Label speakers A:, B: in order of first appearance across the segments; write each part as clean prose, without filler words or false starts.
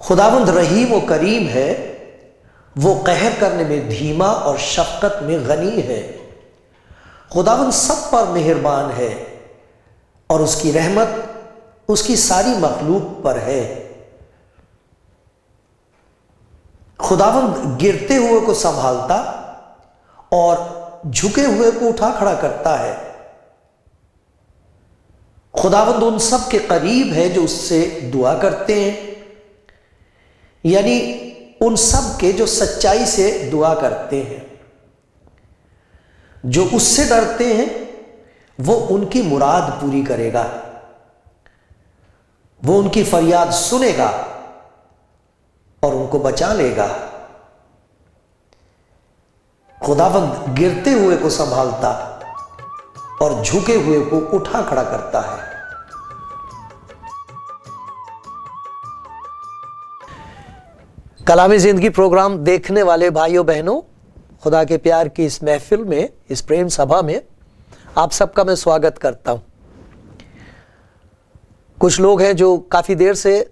A: خداوند رحیم و کریم ہے، وہ قہر کرنے میں دھیما اور شفقت میں غنی ہے۔ خداوند سب پر مہربان ہے اور اس کی رحمت اس کی ساری مخلوق پر ہے۔ خداوند گرتے ہوئے کو سنبھالتا اور جھکے ہوئے کو اٹھا کھڑا کرتا ہے۔ خداوند ان سب کے قریب ہے جو اس سے دعا کرتے ہیں، یعنی ان سب کے جو سچائی سے دعا کرتے ہیں۔ جو اس سے ڈرتے ہیں وہ ان کی مراد پوری کرے گا، وہ ان کی فریاد سنے گا اور ان کو بچا لے گا۔ خداوند گرتے ہوئے کو سنبھالتا اور جھکے ہوئے کو اٹھا کھڑا کرتا ہے۔ کلام زندگی پروگرام دیکھنے والے بھائیوں بہنوں، خدا کے پیار کی اس محفل میں، اس پریم سبھا میں آپ سب کا میں سواگت کرتا ہوں۔ کچھ لوگ ہیں جو کافی دیر سے،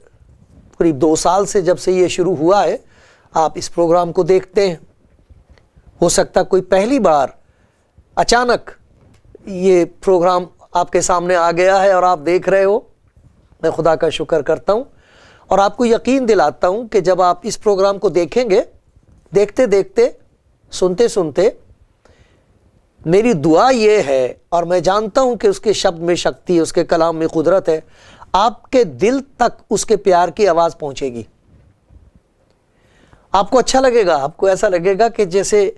A: قریب 2 سال سے جب سے یہ شروع ہوا ہے، آپ اس پروگرام کو دیکھتے ہیں۔ ہو سکتا کوئی پہلی بار اچانک یہ پروگرام آپ کے سامنے آ گیا ہے اور آپ دیکھ رہے ہو۔ میں خدا کا شکر کرتا ہوں اور آپ کو یقین دلاتا ہوں کہ جب آپ اس پروگرام کو دیکھیں گے، دیکھتے دیکھتے، سنتے سنتے، میری دعا یہ ہے اور میں جانتا ہوں کہ اس کے شبد میں شکتی ہے، اس کے کلام میں قدرت ہے، آپ کے دل تک اس کے پیار کی آواز پہنچے گی۔ آپ کو اچھا لگے گا، آپ کو ایسا لگے گا کہ جیسے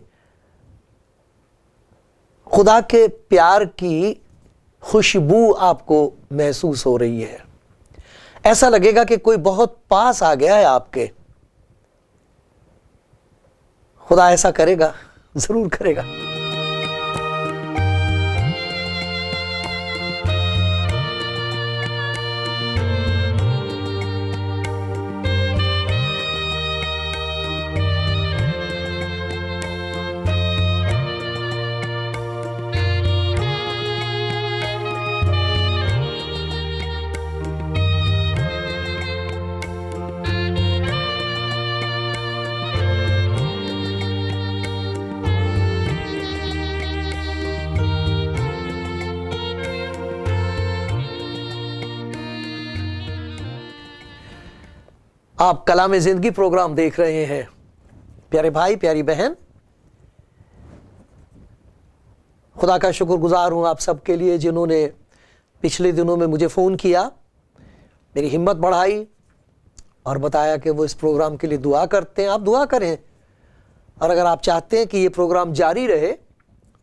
A: خدا کے پیار کی خوشبو آپ کو محسوس ہو رہی ہے۔ ایسا لگے گا کہ کوئی بہت پاس آ گیا ہے آپ کے۔ خدا ایسا کرے گا، ضرور کرے گا۔ آپ کلام زندگی پروگرام دیکھ رہے ہیں۔ پیارے بھائی، پیاری بہن، خدا کا شکر گزار ہوں آپ سب کے لیے جنہوں نے پچھلے دنوں میں مجھے فون کیا، میری ہمت بڑھائی اور بتایا کہ وہ اس پروگرام کے لیے دعا کرتے ہیں۔ آپ دعا کریں، اور اگر آپ چاہتے ہیں کہ یہ پروگرام جاری رہے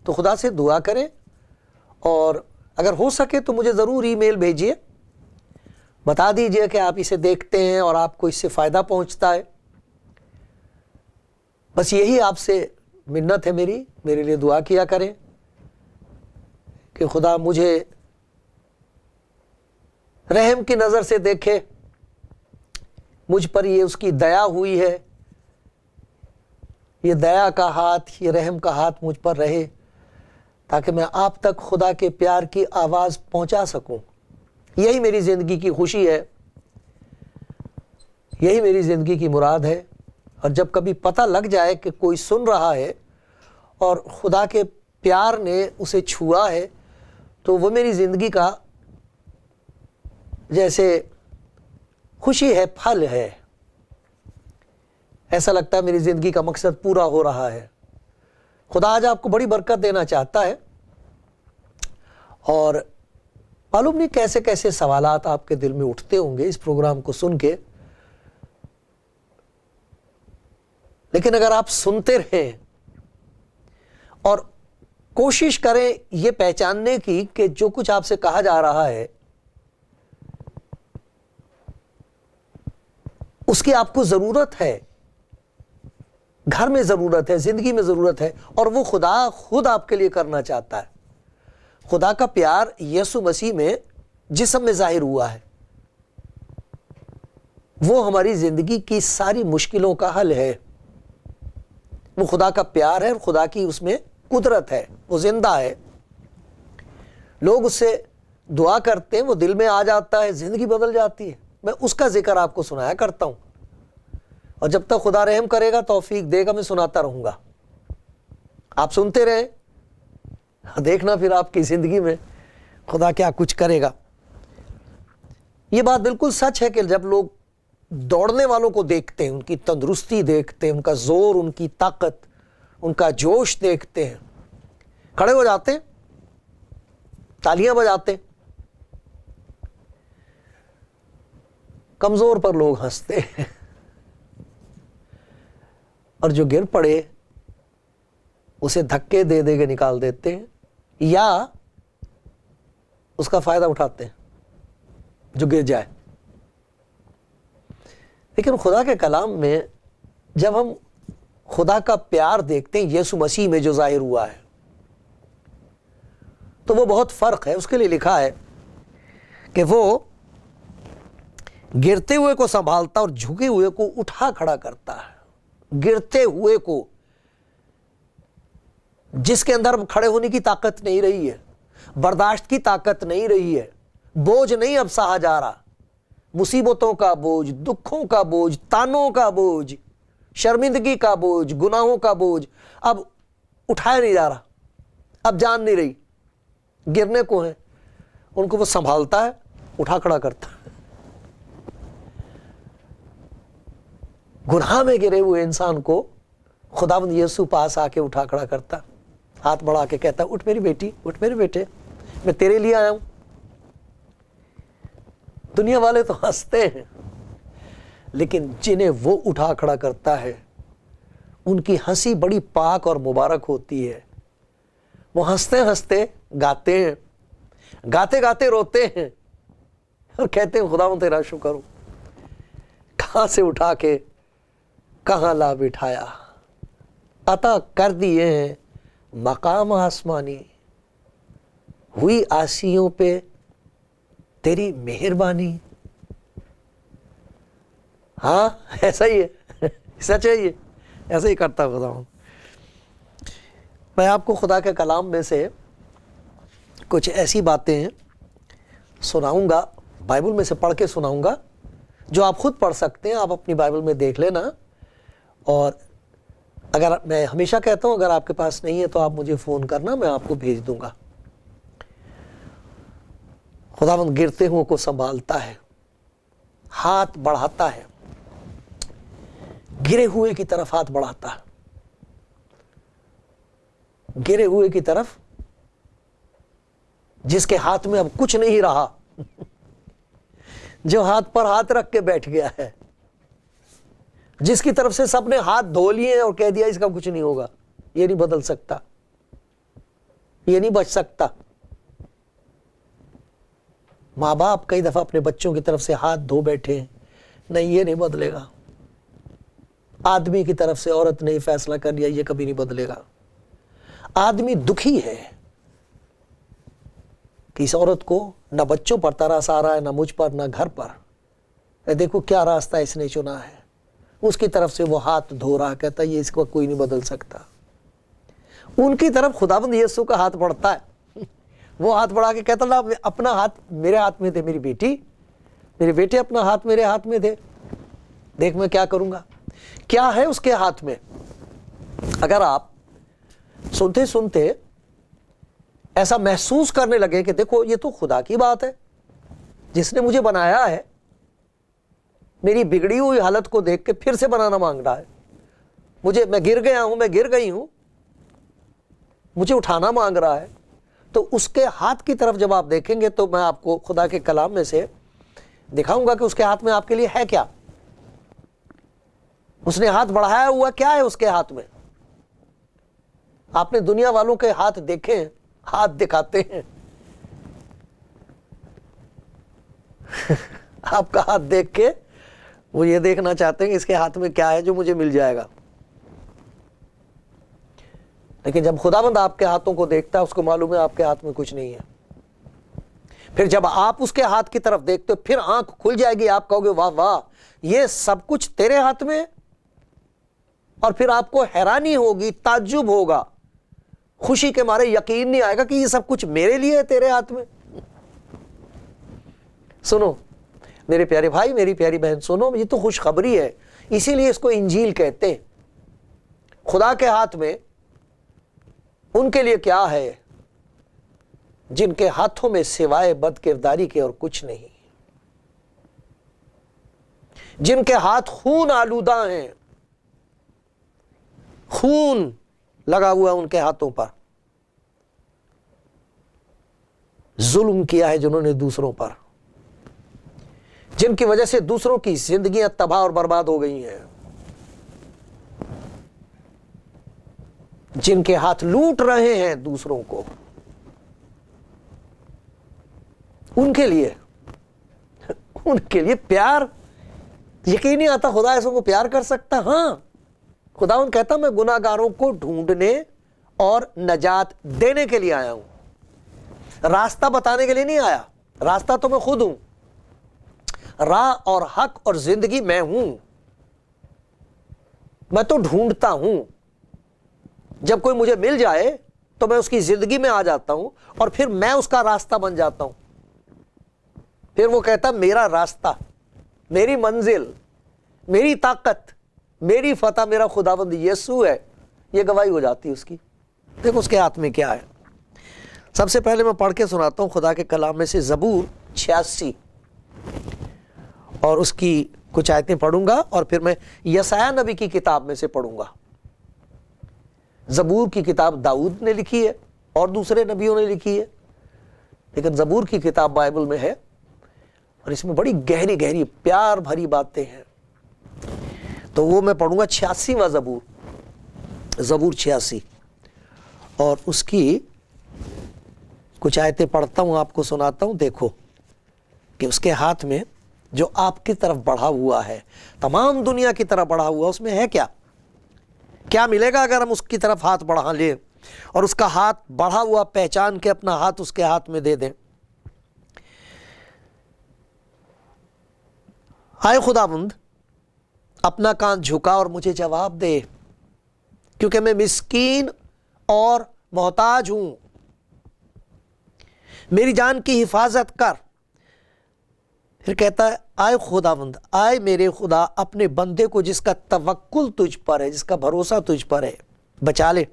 A: تو خدا سے دعا کریں، اور اگر ہو سکے تو مجھے ضرور ای میل بھیجیے، بتا دیجئے کہ آپ اسے دیکھتے ہیں اور آپ کو اس سے فائدہ پہنچتا ہے۔ بس یہی آپ سے منت ہے میرے لیے دعا کیا کریں کہ خدا مجھے رحم کی نظر سے دیکھے، مجھ پر یہ اس کی دیا ہوئی ہے، یہ دیا کا ہاتھ، یہ رحم کا ہاتھ مجھ پر رہے، تاکہ میں آپ تک خدا کے پیار کی آواز پہنچا سکوں۔ یہی میری زندگی کی خوشی ہے، یہی میری زندگی کی مراد ہے۔ اور جب کبھی پتہ لگ جائے کہ کوئی سن رہا ہے اور خدا کے پیار نے اسے چھوا ہے، تو وہ میری زندگی کا جیسے خوشی ہے، پھل ہے۔ ایسا لگتا ہے میری زندگی کا مقصد پورا ہو رہا ہے۔ خدا آج آپ کو بڑی برکت دینا چاہتا ہے، اور معلوم نہیں کیسے کیسے سوالات آپ کے دل میں اٹھتے ہوں گے اس پروگرام کو سن کے، لیکن اگر آپ سنتے رہیں اور کوشش کریں یہ پہچاننے کی کہ جو کچھ آپ سے کہا جا رہا ہے اس کی آپ کو ضرورت ہے، گھر میں ضرورت ہے، زندگی میں ضرورت ہے، اور وہ خدا خود آپ کے لیے کرنا چاہتا ہے۔ خدا کا پیار یسوع مسیح میں جسم میں ظاہر ہوا ہے، وہ ہماری زندگی کی ساری مشکلوں کا حل ہے۔ وہ خدا کا پیار ہے اور خدا کی اس میں قدرت ہے، وہ زندہ ہے۔ لوگ اس سے دعا کرتے ہیں، وہ دل میں آ جاتا ہے، زندگی بدل جاتی ہے۔ میں اس کا ذکر آپ کو سنایا کرتا ہوں، اور جب تک خدا رحم کرے گا، توفیق دے گا، میں سناتا رہوں گا۔ آپ سنتے رہیں، دیکھنا پھر آپ کی زندگی میں خدا کیا کچھ کرے گا۔ یہ بات بالکل سچ ہے کہ جب لوگ دوڑنے والوں کو دیکھتے ہیں، ان کی تندرستی دیکھتے ہیں، ان کا زور، ان کی طاقت، ان کا جوش دیکھتے ہیں، کھڑے ہو جاتے ہیں، تالیاں بجاتے ہیں۔ کمزور پر لوگ ہنستے ہیں، اور جو گر پڑے اسے دھکے دے دے کے نکال دیتے ہیں، یا اس کا فائدہ اٹھاتے ہیں جو گر جائے۔ لیکن خدا کے کلام میں جب ہم خدا کا پیار دیکھتے ہیں یسوع مسیح میں جو ظاہر ہوا ہے، تو وہ بہت فرق ہے۔ اس کے لیے لکھا ہے کہ وہ گرتے ہوئے کو سنبھالتا اور جھکے ہوئے کو اٹھا کھڑا کرتا ہے۔ گرتے ہوئے کو، جس کے اندر کھڑے ہونے کی طاقت نہیں رہی ہے، برداشت کی طاقت نہیں رہی ہے، بوجھ نہیں اب سہا جا رہا، مصیبتوں کا بوجھ، دکھوں کا بوجھ، تانوں کا بوجھ، شرمندگی کا بوجھ، گناہوں کا بوجھ اب اٹھایا نہیں جا رہا، اب جان نہیں رہی، گرنے کو ہیں، ان کو وہ سنبھالتا ہے، اٹھا کھڑا کرتا ہے۔ گناہ میں گرے ہوئے انسان کو خداوند یسوع پاس آ کے اٹھا کھڑا کرتا، ہاتھ بڑھا کے کہتا، اٹھ میری بیٹی، اٹھ میرے بیٹے، میں تیرے لیے آیا ہوں۔ دنیا والے تو ہنستے ہیں، لیکن جنہیں وہ اٹھا کھڑا کرتا ہے ان کی ہنسی بڑی پاک اور مبارک ہوتی ہے۔ وہ ہنستے ہنستے گاتے ہیں، گاتے گاتے روتے ہیں، اور کہتے ہیں خداوند تیرا شکر ہو، کہاں سے اٹھا کے کہاں لا بٹھایا، عطا کر دیے ہیں مقام آسمانی، ہوئی آسیوں پہ تیری مہربانی۔ ہاں ایسا ہی ہے، سچ ہے، یہ ایسا ہی کرتا خدا ہوں۔ میں آپ کو خدا کے کلام میں سے کچھ ایسی باتیں سناؤں گا، بائبل میں سے پڑھ کے سناؤں گا، جو آپ خود پڑھ سکتے ہیں۔ آپ اپنی بائبل میں دیکھ لینا، اور اگر میں ہمیشہ کہتا ہوں اگر آپ کے پاس نہیں ہے تو آپ مجھے فون کرنا، میں آپ کو بھیج دوں گا۔ خداوند گرتے ہوئے کو سنبھالتا ہے، ہاتھ بڑھاتا ہے، گرے ہوئے کی طرف ہاتھ بڑھاتا ہے، گرے ہوئے کی طرف جس کے ہاتھ میں اب کچھ نہیں رہا، جو ہاتھ پر ہاتھ رکھ کے بیٹھ گیا ہے، جس کی طرف سے سب نے ہاتھ دھو لیے اور کہہ دیا اس کا کچھ نہیں ہوگا، یہ نہیں بدل سکتا، یہ نہیں بچ سکتا۔ ماں باپ کئی دفعہ اپنے بچوں کی طرف سے ہاتھ دھو بیٹھے ہیں، نہیں یہ نہیں بدلے گا۔ آدمی کی طرف سے عورت نے فیصلہ کر لیا یہ کبھی نہیں بدلے گا۔ آدمی دکھی ہے کہ اس عورت کو نہ بچوں پر ترس آ رہا ہے، نہ مجھ پر، نہ گھر پر، دیکھو کیا راستہ اس نے چنا ہے۔ اس کی طرف سے وہ ہاتھ دھو رہا، کہتا ہے یہ اس کو کوئی نہیں بدل سکتا۔ ان کی طرف خداوند یسوع کا ہاتھ بڑھتا ہے، وہ ہاتھ بڑھا کے کہتا ہے اپنا ہاتھ میرے ہاتھ میں دے میری بیٹی، میرے بیٹے اپنا ہاتھ میرے ہاتھ میں دے، دیکھ میں کیا کروں گا۔ کیا ہے اس کے ہاتھ میں؟ اگر آپ سنتے سنتے ایسا محسوس کرنے لگے کہ دیکھو یہ تو خدا کی بات ہے، جس نے مجھے بنایا ہے، میری بگڑی ہوئی حالت کو دیکھ کے پھر سے بنانا مانگ رہا ہے، میں گر گیا ہوں، میں گر گئی ہوں، مجھے اٹھانا مانگ رہا ہے، تو اس کے ہاتھ کی طرف جب آپ دیکھیں گے تو میں آپ کو خدا کے کلام میں سے دکھاؤں گا کہ اس کے ہاتھ میں آپ کے لیے ہے کیا۔ اس نے ہاتھ بڑھایا ہوا کیا ہے اس کے ہاتھ میں؟ آپ نے دنیا والوں کے ہاتھ دیکھے ہیں، ہاتھ دکھاتے ہیں، آپ کا ہاتھ دیکھ کے وہ یہ دیکھنا چاہتے ہیں کہ اس کے ہاتھ میں کیا ہے جو مجھے مل جائے گا. لیکن جب خداوند آپ کے ہاتھوں کو دیکھتا ہے اس کو معلوم ہے آپ کے ہاتھ میں کچھ نہیں ہے. پھر جب آپ اس کے ہاتھ کی طرف دیکھتے ہو پھر آنکھ کھل جائے گی, آپ کہو گے واہ واہ یہ سب کچھ تیرے ہاتھ میں. اور پھر آپ کو حیرانی ہوگی, تعجب ہوگا, خوشی کے مارے یقین نہیں آئے گا کہ یہ سب کچھ میرے لیے ہے تیرے ہاتھ میں. سنو میرے پیارے بھائی, میری پیاری بہن, سنو, یہ تو خوشخبری ہے, اسی لیے اس کو انجیل کہتے ہیں. خدا کے ہاتھ میں ان کے لیے کیا ہے جن کے ہاتھوں میں سوائے بد کرداری کے اور کچھ نہیں, جن کے ہاتھ خون آلودہ ہیں, خون لگا ہوا ان کے ہاتھوں پر, ظلم کیا ہے جنہوں نے دوسروں پر, جن کی وجہ سے دوسروں کی زندگیاں تباہ اور برباد ہو گئی ہیں, جن کے ہاتھ لوٹ رہے ہیں دوسروں کو, ان کے لیے پیار یقین نہیں آتا خدا ایسوں کو پیار کر سکتا. ہاں, خداوند کہتا میں گناہ گاروں کو ڈھونڈنے اور نجات دینے کے لیے آیا ہوں, راستہ بتانے کے لیے نہیں آیا. راستہ تو میں خود ہوں, راہ اور حق اور زندگی میں ہوں, میں تو ڈھونڈتا ہوں. جب کوئی مجھے مل جائے تو میں اس کی زندگی میں آ جاتا ہوں اور پھر میں اس کا راستہ بن جاتا ہوں. پھر وہ کہتا میرا راستہ, میری منزل, میری طاقت, میری فتح میرا خداوند یسوع ہے. یہ گواہی ہو جاتی ہے اس کی. دیکھو اس کے ہاتھ میں کیا ہے. سب سے پہلے میں پڑھ کے سناتا ہوں خدا کے کلام میں سے زبور 86 اور اس کی کچھ آیتیں پڑھوں گا, اور پھر میں یسایہ نبی کی کتاب میں سے پڑھوں گا. زبور کی کتاب داؤد نے لکھی ہے اور دوسرے نبیوں نے لکھی ہے, لیکن زبور کی کتاب بائبل میں ہے اور اس میں بڑی گہری گہری پیار بھری باتیں ہیں. تو وہ میں پڑھوں گا 86واں زبور, زبور 86, اور اس کی کچھ آیتیں پڑھتا ہوں, آپ کو سناتا ہوں. دیکھو کہ اس کے ہاتھ میں جو آپ کی طرف بڑھا ہوا ہے, تمام دنیا کی طرف بڑھا ہوا, اس میں ہے کیا, کیا ملے گا اگر ہم اس کی طرف ہاتھ بڑھا لیں اور اس کا ہاتھ بڑھا ہوا پہچان کے اپنا ہاتھ اس کے ہاتھ میں دے دیں. آئے خداوند اپنا کان جھکا اور مجھے جواب دے, کیونکہ میں مسکین اور محتاج ہوں. میری جان کی حفاظت کر. پھر کہتا ہے آئے خداوند, آئے میرے خدا اپنے بندے کو جس کا توکل تجھ پر ہے, جس کا بھروسہ تجھ پر ہے, بچا لے.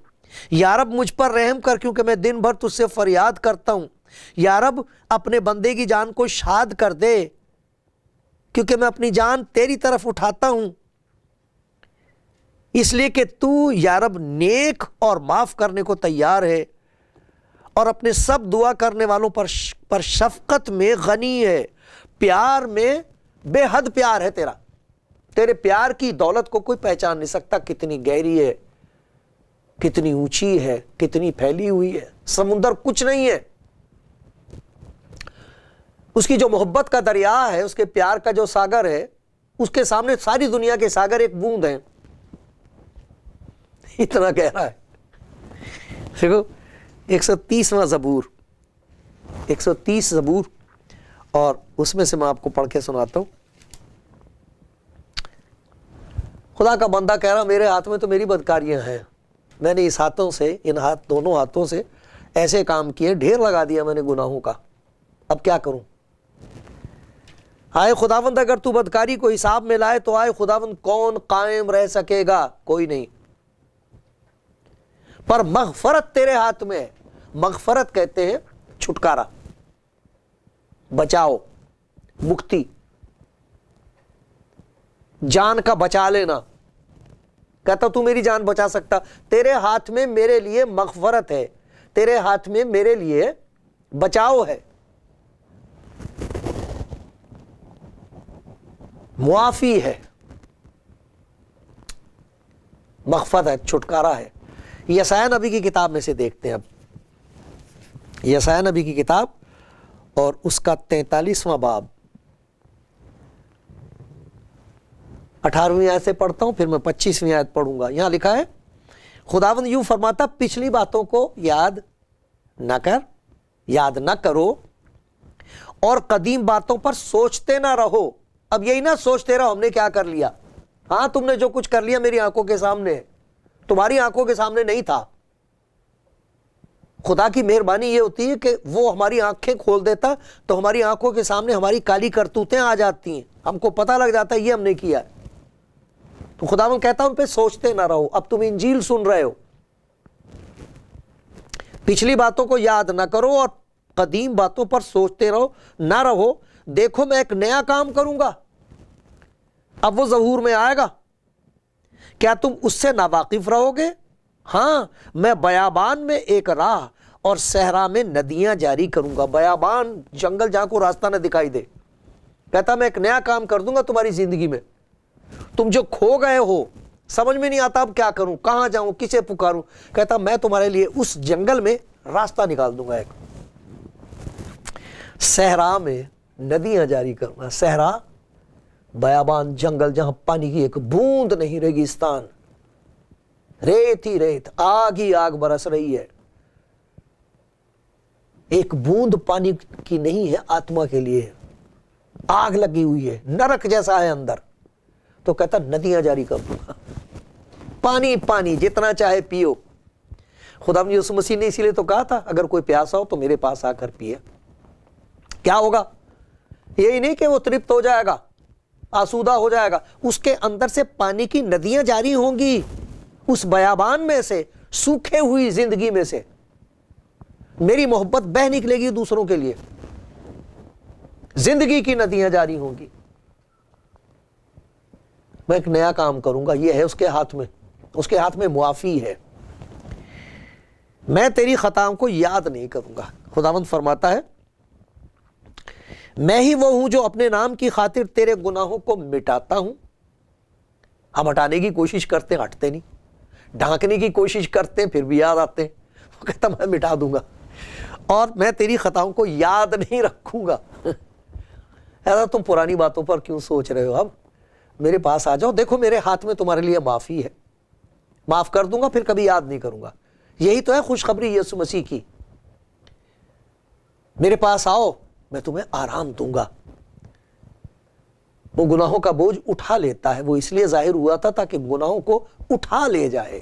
A: یا رب مجھ پر رحم کر, کیونکہ میں دن بھر تجھ سے فریاد کرتا ہوں. یا رب اپنے بندے کی جان کو شاد کر دے, کیونکہ میں اپنی جان تیری طرف اٹھاتا ہوں. اس لیے کہ تو یا رب نیک اور معاف کرنے کو تیار ہے اور اپنے سب دعا کرنے والوں پر شفقت میں غنی ہے. پیار میں بے حد پیار ہے تیرا. تیرے پیار کی دولت کو کوئی پہچان نہیں سکتا, کتنی گہری ہے, کتنی اونچی ہے, کتنی پھیلی ہوئی ہے. سمندر کچھ نہیں ہے. اس کی جو محبت کا دریا ہے, اس کے پیار کا جو ساگر ہے, اس کے سامنے ساری دنیا کے ساگر ایک بوند ہیں. اتنا گہرا ہے. دیکھو 130واں زبور, 130 زبور, اور اس میں سے میں آپ کو پڑھ کے سناتا ہوں. خدا کا بندہ کہہ رہا میرے ہاتھ میں تو میری بدکاریاں ہیں, میں نے اس ہاتھوں سے, ان دونوں ہاتھوں سے ایسے کام کیے, ڈھیر لگا دیا میں نے گناہوں کا, اب کیا کروں. آئے خداوند اگر تو بدکاری کو حساب میں لائے تو آئے خداوند کون قائم رہ سکے گا, کوئی نہیں. پر مغفرت تیرے ہاتھ میں ہے. مغفرت کہتے ہیں چھٹکارا, بچاؤ, مکتی, جان کا بچا لینا. کہتا تو میری جان بچا سکتا, تیرے ہاتھ میں میرے لیے مغفرت ہے, تیرے ہاتھ میں میرے لیے بچاؤ ہے, معافی ہے, مغفرت ہے, چھٹکارا ہے. یسایہ نبی کی کتاب میں سے دیکھتے ہیں. اب یسایہ نبی کی کتاب اور اس کا 43واں باب, 18ویں آیت سے پڑھتا ہوں، پھر میں 25ویں آیت پڑھوں گا۔ یہاں لکھا ہے خداوند یوں فرماتا پچھلی باتوں کو یاد نہ کرو اور قدیم باتوں پر سوچتے نہ رہو۔ اب یہی نہ سوچتے رہو ہم نے کیا کر لیا، ہاں تم نے جو کچھ کر لیا میری آنکھوں کے سامنے ہے، تمہاری آنکھوں کے سامنے نہیں تھا۔ خدا کی مہربانی یہ ہوتی ہے کہ وہ ہماری آنکھیں کھول دیتا تو ہماری آنکھوں کے سامنے ہماری کالی کرتوتیں آ جاتی ہیں، ہم کو پتہ لگ جاتا ہے یہ ہم نے کیا ہے۔ تو خداوند کہتا ان پہ سوچتے نہ رہو۔ اب تم انجیل سن رہے ہو، پچھلی باتوں کو یاد نہ کرو اور قدیم باتوں پر سوچتے نہ رہو، دیکھو میں ایک نیا کام کروں گا، اب وہ ظہور میں آئے گا، کیا تم اس سے ناواقف رہو گے؟ ہاں میں بیابان میں ایک راہ اور صحرا میں ندیاں جاری کروں گا۔ بیابان جنگل جہاں کو راستہ نہ دکھائی دے، کہتا میں ایک نیا کام کر دوں گا تمہاری زندگی میں۔ تم جو کھو گئے ہو، سمجھ میں نہیں آتا اب کیا کروں، کہاں جاؤں، کسے پکاروں، کہتا میں تمہارے لیے اس جنگل میں راستہ نکال دوں گا، ایک صحرا میں ندیاں جاری کروں گا۔ صحرا بیابان جنگل جہاں پانی کی ایک بوند نہیں، ریگستان، ریت ہی ریت، آگ ہی آگ برس رہی ہے، ایک بوند پانی کی نہیں ہے، آتما کے لیے آگ لگی ہوئی ہے، نرک جیسا ہے اندر۔ تو کہتا ندیاں جاری کر دوں گا، پانی پانی جتنا چاہے پیو۔ خدا یسوع مسیح نے اسی لیے تو کہا تھا اگر کوئی پیاسا ہو تو میرے پاس آ کر پیے۔ کیا ہوگا؟ یہی نہیں کہ وہ ترپت ہو جائے گا، آسودہ ہو جائے گا، اس کے اندر سے پانی کی ندیاں جاری ہوں گی، اس بیابان میں سے، سوکھے ہوئی زندگی میں سے میری محبت بہہ نکلے گی دوسروں کے لیے، زندگی کی ندیاں جاری ہوں گی۔ میں ایک نیا کام کروں گا، یہ ہے اس کے ہاتھ میں، اس کے ہاتھ میں معافی ہے۔ میں تیری خطاؤں کو یاد نہیں کروں گا۔ خداوند فرماتا ہے میں ہی وہ ہوں جو اپنے نام کی خاطر تیرے گناہوں کو مٹاتا ہوں۔ ہم ہٹانے کی کوشش کرتے ہیں، ہٹتے نہیں، ڈھانکنے کی کوشش کرتے ہیں پھر بھی یاد آتے ہیں۔ وہ کہتا میں مٹا دوں گا اور میں تیری خطاؤں کو یاد نہیں رکھوں گا۔ ایسا تم پرانی باتوں پر کیوں سوچ رہے ہو؟ اب میرے پاس آ جاؤ، دیکھو میرے ہاتھ میں تمہارے لیے معافی ہے، معاف کر دوں گا پھر کبھی یاد نہیں کروں گا۔ یہی تو ہے خوشخبری یسوع مسیح کی، میرے پاس آؤ میں تمہیں آرام دوں گا۔ وہ گناہوں کا بوجھ اٹھا لیتا ہے، وہ اس لیے ظاہر ہوا تھا تاکہ گناہوں کو اٹھا لے جائے۔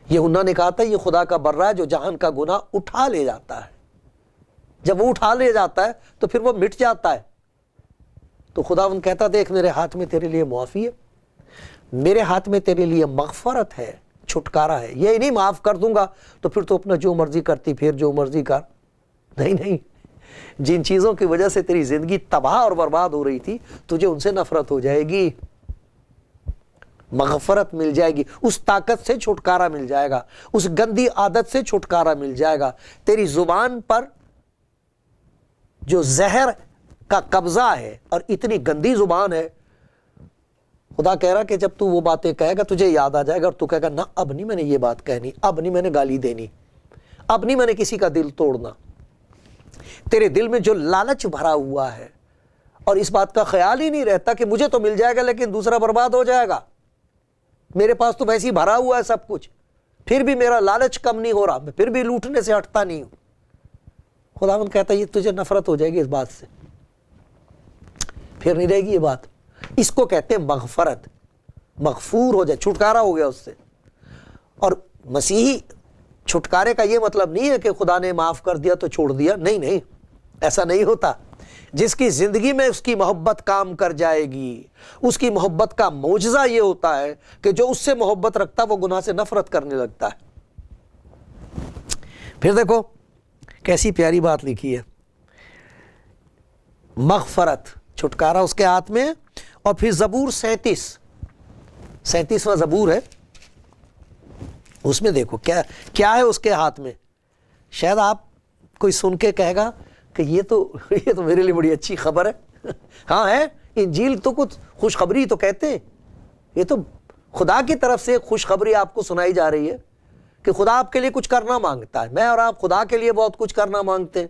A: یوحنا نے کہا تھا یہ خدا کا برہ ہے جو جہان کا گناہ اٹھا لے جاتا ہے۔ جب وہ اٹھا لے جاتا ہے تو پھر وہ مٹ جاتا ہے۔ تو خداوند کہتا دیکھ میرے ہاتھ میں تیرے لیے معافی ہے، میرے ہاتھ میں تیرے لیے مغفرت ہے، چھٹکارا ہے۔ یہ نہیں معاف کر دوں گا تو پھر تو اپنا جو مرضی کرتی پھر جو مرضی کر، نہیں، جن چیزوں کی وجہ سے تیری زندگی تباہ اور برباد ہو رہی تھی تجھے ان سے نفرت ہو جائے گی، مغفرت مل جائے گی، اس طاقت سے چھٹکارا مل جائے گا، اس گندی عادت سے چھٹکارا مل جائے گا۔ تیری زبان پر جو زہر کا قبضہ ہے اور اتنی گندی زبان ہے، خدا کہہ رہا کہ جب تو وہ باتیں کہے گا تجھے یاد آ جائے گا اور تو کہے گا نہ اب نہیں میں نے یہ بات کہنی، اب نہیں میں نے گالی دینی، اب نہیں میں نے کسی کا دل توڑنا۔ تیرے دل میں جو لالچ بھرا ہوا ہے اور اس بات کا خیال ہی نہیں رہتا کہ مجھے تو مل جائے گا لیکن دوسرا برباد ہو جائے گا، میرے پاس تو ویسے ہی بھرا ہوا ہے سب کچھ، پھر بھی میرا لالچ کم نہیں ہو رہا، میں پھر بھی لوٹنے سے ہٹتا نہیں ہوں۔ خداوند کہتا ہے یہ تجھے نفرت ہو جائے گی اس بات سے، پھر نہیں رہے گی یہ بات۔ اس کو کہتے ہیں مغفرت، مغفور ہو جائے، چھٹکارا ہو گیا اس سے۔ اور مسیحی چھٹکارے کا یہ مطلب نہیں ہے کہ خدا نے معاف کر دیا تو چھوڑ دیا، نہیں، ایسا نہیں ہوتا۔ جس کی زندگی میں اس کی محبت کام کر جائے گی، اس کی محبت کا معجزہ یہ ہوتا ہے کہ جو اس سے محبت رکھتا وہ گناہ سے نفرت کرنے لگتا ہے۔ پھر دیکھو کیسی پیاری بات لکھی ہے، مغفرت، چھٹکارا اس کے ہاتھ میں ہے۔ اور پھر زبور 37واں زبور ہے، اس میں دیکھو کیا ہے اس کے ہاتھ میں۔ شاید آپ کوئی سن کے کہے گا کہ یہ تو میرے لیے بڑی اچھی خبر ہے۔ ہاں ہے، انجیل تو کچھ خوشخبری تو کہتے ہیں، یہ تو خدا کی طرف سے خوشخبری آپ کو سنائی جا رہی ہے کہ خدا آپ کے لیے کچھ کرنا مانگتا ہے۔ میں اور آپ خدا کے لیے بہت کچھ کرنا مانگتے ہیں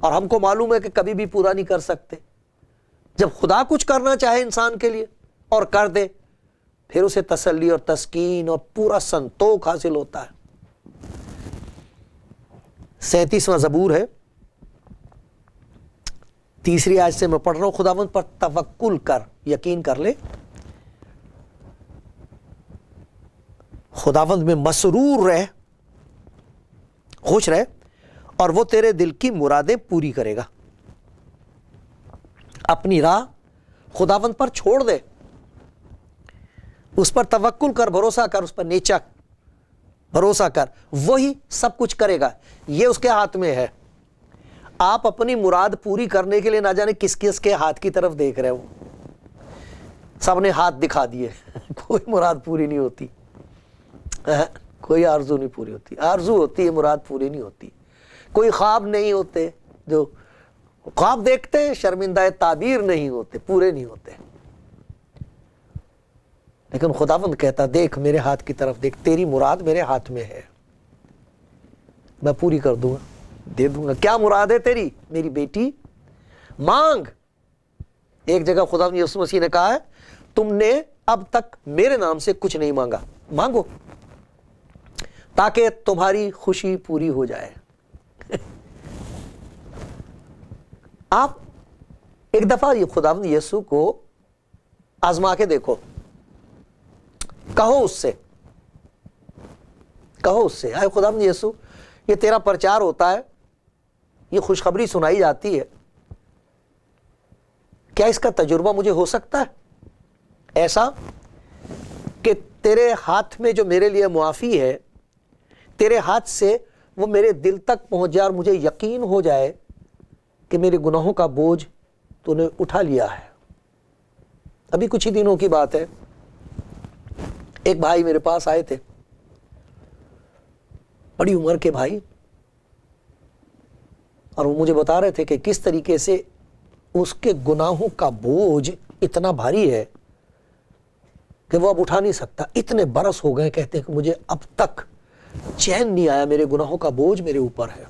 A: اور ہم کو معلوم ہے کہ کبھی بھی پورا نہیں کر سکتے، جب خدا کچھ کرنا چاہے انسان کے لیے اور کر دے، پھر اسے تسلی اور تسکین اور پورا سنتوق حاصل ہوتا ہے۔ 37واں زبور ہے، 3 آیت سے میں پڑھ رہا ہوں۔ خداوند پر توکل کر، یقین کر لے، خداوند میں مسرور رہ، خوش رہ، اور وہ تیرے دل کی مرادیں پوری کرے گا۔ اپنی راہ خداوند پر چھوڑ دے، اس پر توکل کر، بھروسہ کر، اس پر نیچا بھروسہ کر، وہی سب کچھ کرے گا، یہ اس کے ہاتھ میں ہے۔ آپ اپنی مراد پوری کرنے کے لیے نہ جانے کس کس کے ہاتھ کی طرف دیکھ رہے ہو، سب نے ہاتھ دکھا دیے، کوئی مراد پوری نہیں ہوتی، کوئی آرزو نہیں پوری ہوتی، آرزو ہوتی ہے، مراد پوری نہیں ہوتی۔ کوئی خواب نہیں ہوتے، جو خواب دیکھتے ہیں شرمندہ تعبیر نہیں ہوتے، پورے نہیں ہوتے۔ لیکن خداوند کہتا دیکھ میرے ہاتھ کی طرف دیکھ، تیری مراد میرے ہاتھ میں ہے، میں پوری کر دوں گا، دے دوں گا۔ کیا مراد ہے تیری؟ میری بیٹی مانگ۔ ایک جگہ خداوند یسوع مسیح نے کہا ہے تم نے اب تک میرے نام سے کچھ نہیں مانگا، مانگو تاکہ تمہاری خوشی پوری ہو جائے۔ آپ ایک دفعہ یہ خداوند یسوع کو آزما کے دیکھو، کہو اس سے، کہو اس سے، اے خداوند یسوع یہ تیرا پرچار ہوتا ہے، یہ خوشخبری سنائی جاتی ہے، کیا اس کا تجربہ مجھے ہو سکتا ہے ایسا کہ تیرے ہاتھ میں جو میرے لیے معافی ہے، تیرے ہاتھ سے وہ میرے دل تک پہنچ جائے اور مجھے یقین ہو جائے کہ میرے گناہوں کا بوجھ تو نے اٹھا لیا ہے۔ ابھی کچھ ہی دنوں کی بات ہے، ایک بھائی میرے پاس آئے تھے، بڑی عمر کے بھائی، اور وہ مجھے بتا رہے تھے کہ کس طریقے سے اس کے گناہوں کا بوجھ اتنا بھاری ہے کہ وہ اب اٹھا نہیں سکتا۔ اتنے برس ہو گئے، کہتے ہیں کہ مجھے اب تک چین نہیں آیا، میرے گناہوں کا بوجھ میرے اوپر ہے۔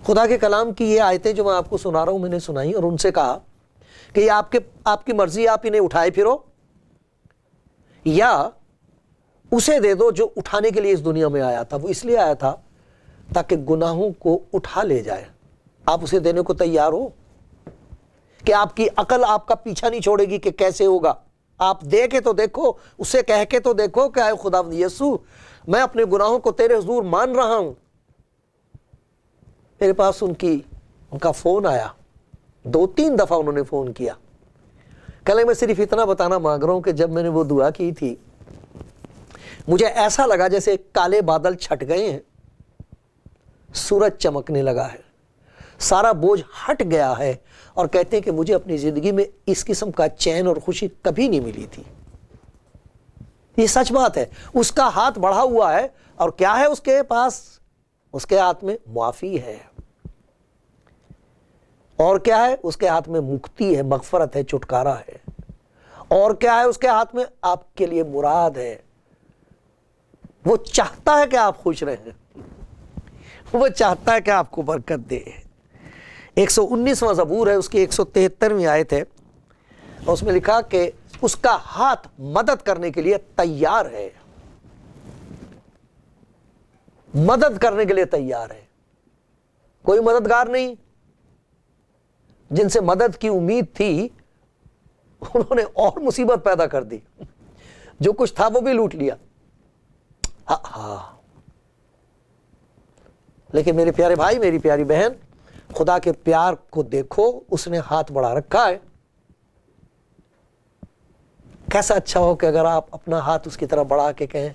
A: خدا کے کلام کی یہ آیتیں جو میں آپ کو سنا رہا ہوں، میں نے سنائی اور ان سے کہا کہ یہ آپ کی مرضی، آپ انہیں اٹھائے پھرو یا اسے دے دو جو اٹھانے کے لیے اس دنیا میں آیا تھا۔ وہ اس لیے آیا تھا تاکہ گناہوں کو اٹھا لے جائے۔ آپ اسے دینے کو تیار ہو کہ آپ کی عقل آپ کا پیچھا نہیں چھوڑے گی کہ کیسے ہوگا؟ آپ دے کے تو دیکھو، اسے کہہ کے تو دیکھو کہ اے خداوند یسوع میں اپنے گناہوں کو تیرے حضور مان رہا ہوں۔ میرے پاس ان کا فون آیا، 2-3 دفعہ انہوں نے فون کیا۔ کل میں صرف اتنا بتانا مانگ رہا ہوں کہ جب میں نے وہ دعا کی تھی، مجھے ایسا لگا جیسے کالے بادل چھٹ گئے ہیں، سورج چمکنے لگا ہے، سارا بوجھ ہٹ گیا ہے، اور کہتے ہیں کہ مجھے اپنی زندگی میں اس قسم کا چین اور خوشی کبھی نہیں ملی تھی۔ یہ سچ بات ہے، اس کا ہاتھ بڑھا ہوا ہے، اور کیا ہے اس کے پاس؟ اس کے ہاتھ میں معافی ہے، اور کیا ہے اس کے ہاتھ میں؟ مکتی ہے، مغفرت ہے، چھٹکارا ہے، اور کیا ہے اس کے ہاتھ میں؟ آپ کے لیے مراد ہے۔ وہ چاہتا ہے کہ آپ خوش رہیں، وہ چاہتا ہے کہ آپ کو برکت دے۔ 119واں زبور ہے، اس کی 173ویں آیت ہے، اور اس میں لکھا کہ اس کا ہاتھ مدد کرنے کے لیے تیار ہے، مدد کرنے کے لیے تیار ہے۔ کوئی مددگار نہیں، جن سے مدد کی امید تھی انہوں نے اور مصیبت پیدا کر دی، جو کچھ تھا وہ بھی لوٹ لیا۔ ہاں، لیکن میرے پیارے بھائی، میری پیاری بہن، خدا کے پیار کو دیکھو، اس نے ہاتھ بڑھا رکھا ہے۔ کیسا اچھا ہو کہ اگر آپ اپنا ہاتھ اس کی طرف بڑھا کے کہیں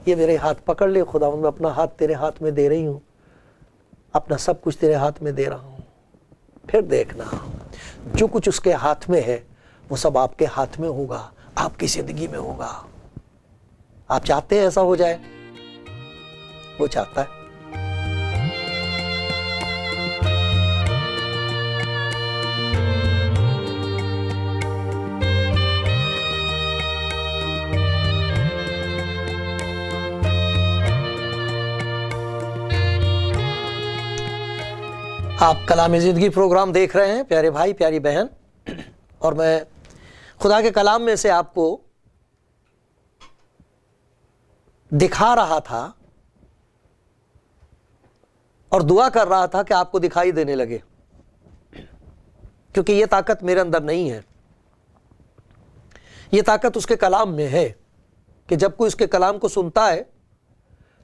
A: یہ میرے ہاتھ پکڑ لے خداوند، میں اپنا ہاتھ تیرے ہاتھ میں دے رہی ہوں، اپنا سب کچھ تیرے ہاتھ میں دے رہا ہوں۔ پھر دیکھنا جو کچھ اس کے ہاتھ میں ہے وہ سب آپ کے ہاتھ میں ہوگا، آپ کی زندگی میں ہوگا۔ آپ چاہتے ہیں ایسا ہو جائے؟ وہ چاہتا ہے۔ آپ کلام زندگی پروگرام دیکھ رہے ہیں پیارے بھائی، پیاری بہن۔ اور میں خدا کے کلام میں سے آپ کو دکھا رہا تھا اور دعا کر رہا تھا کہ آپ کو دکھائی دینے لگے، کیونکہ یہ طاقت میرے اندر نہیں ہے، یہ طاقت اس کے کلام میں ہے کہ جب کوئی اس کے کلام کو سنتا ہے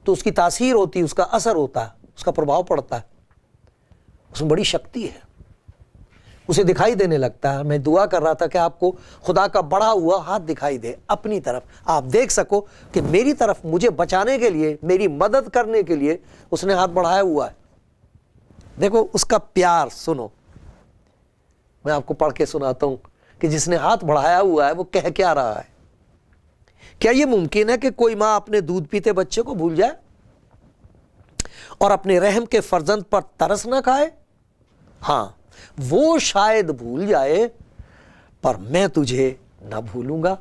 A: تو اس کی تاثیر ہوتی ہے، اس کا اثر ہوتا ہے، اس کا پربھاؤ پڑتا ہے، اس میں بڑی شکتی ہے، اسے دکھائی دینے لگتا ہے۔ میں دعا کر رہا تھا کہ آپ کو خدا کا بڑھا ہوا ہاتھ دکھائی دے، اپنی طرف آپ دیکھ سکو کہ میری طرف مجھے بچانے کے لیے، میری مدد کرنے کے لیے اس نے ہاتھ بڑھایا ہوا ہے۔ دیکھو اس کا پیار سنو، میں آپ کو پڑھ کے سناتا ہوں کہ جس نے ہاتھ بڑھایا ہوا ہے وہ کہہ کیا رہا ہے۔ کیا یہ ممکن ہے کہ کوئی ماں اپنے دودھ پیتے بچے کو بھول جائے اور اپنے رحم کے فرزند پر ترس نہ کھائے؟ ہاں، وہ شاید بھول جائے پر میں تجھے نہ بھولوں گا۔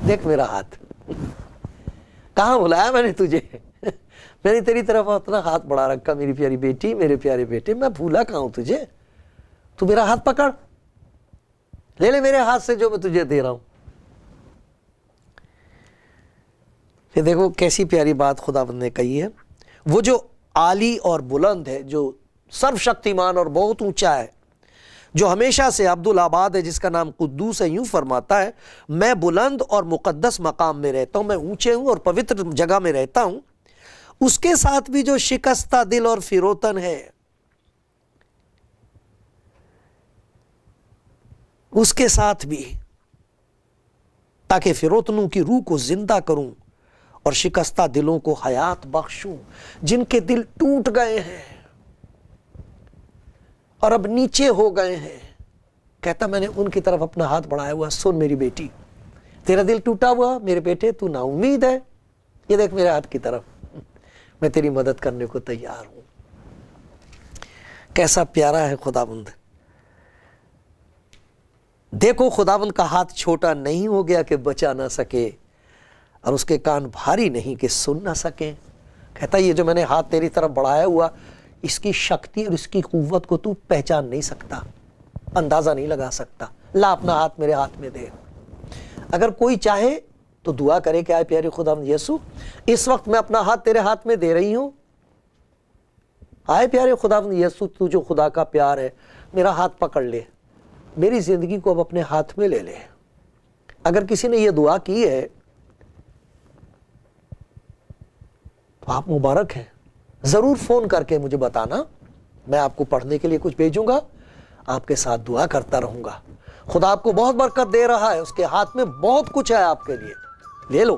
A: دیکھ میرا ہاتھ، کہاں بھلایا میں نے تجھے؟ میں نے تیری طرف اپنا ہاتھ بڑھا رکھا، میری پیاری بیٹی، میرے پیارے بیٹے، میں بھولا کہاں ہوں تجھے؟ تو میرا ہاتھ پکڑ، لے لے میرے ہاتھ سے جو میں تجھے دے رہا ہوں۔ یہ دیکھو کیسی پیاری بات خداوند نے کہی ہے۔ وہ جو عالی اور بلند ہے، جو سرو شکتیمان اور بہت اونچا ہے، جو ہمیشہ سے عبدالآباد ہے، جس کا نام قدوس ہے، یوں فرماتا ہے، میں بلند اور مقدس مقام میں رہتا ہوں، میں اونچے ہوں اور پوتر جگہ میں رہتا ہوں، اس کے ساتھ بھی جو شکستہ دل اور فروتن ہے، اس کے ساتھ بھی، تاکہ فروتنوں کی روح کو زندہ کروں اور شکستہ دلوں کو حیات بخشوں، جن کے دل ٹوٹ گئے ہیں اور اب نیچے ہو گئے ہیں۔ کہتا میں نے ان کی طرف اپنا ہاتھ بڑھایا ہوا۔ سن میری بیٹی، تیرا دل ٹوٹا ہوا، میرے بیٹے تو نا امید ہے، یہ دیکھ میرے ہاتھ کی طرف، میں تیری مدد کرنے کو تیار ہوں۔ کیسا پیارا ہے خداوند۔ دیکھو خداوند کا ہاتھ چھوٹا نہیں ہو گیا کہ بچا نہ سکے، اور اس کے کان بھاری نہیں کہ سن نہ سکیں۔ کہتا یہ جو میں نے ہاتھ تیری طرف بڑھایا ہوا، اس کی شکتی اور اس کی قوت کو تو پہچان نہیں سکتا، اندازہ نہیں لگا سکتا۔ لا اپنا ہاتھ میرے ہاتھ میں دے۔ اگر کوئی چاہے تو دعا کرے کہ آئے پیارے خداوند یسوع، اس وقت میں اپنا ہاتھ تیرے ہاتھ میں دے رہی ہوں۔ آئے پیارے خداوند یسوع، تو جو خدا کا پیار ہے، میرا ہاتھ پکڑ لے، میری زندگی کو اب اپنے ہاتھ میں لے لے۔ اگر کسی نے یہ دعا کی ہے تو آپ مبارک ہیں۔ ضرور فون کر کے مجھے بتانا، میں آپ کو پڑھنے کے لیے کچھ بھیجوں گا، آپ کے ساتھ دعا کرتا رہوں گا۔ خدا آپ کو بہت برکت دے رہا ہے، اس کے ہاتھ میں بہت کچھ ہے آپ کے لیے، لے لو۔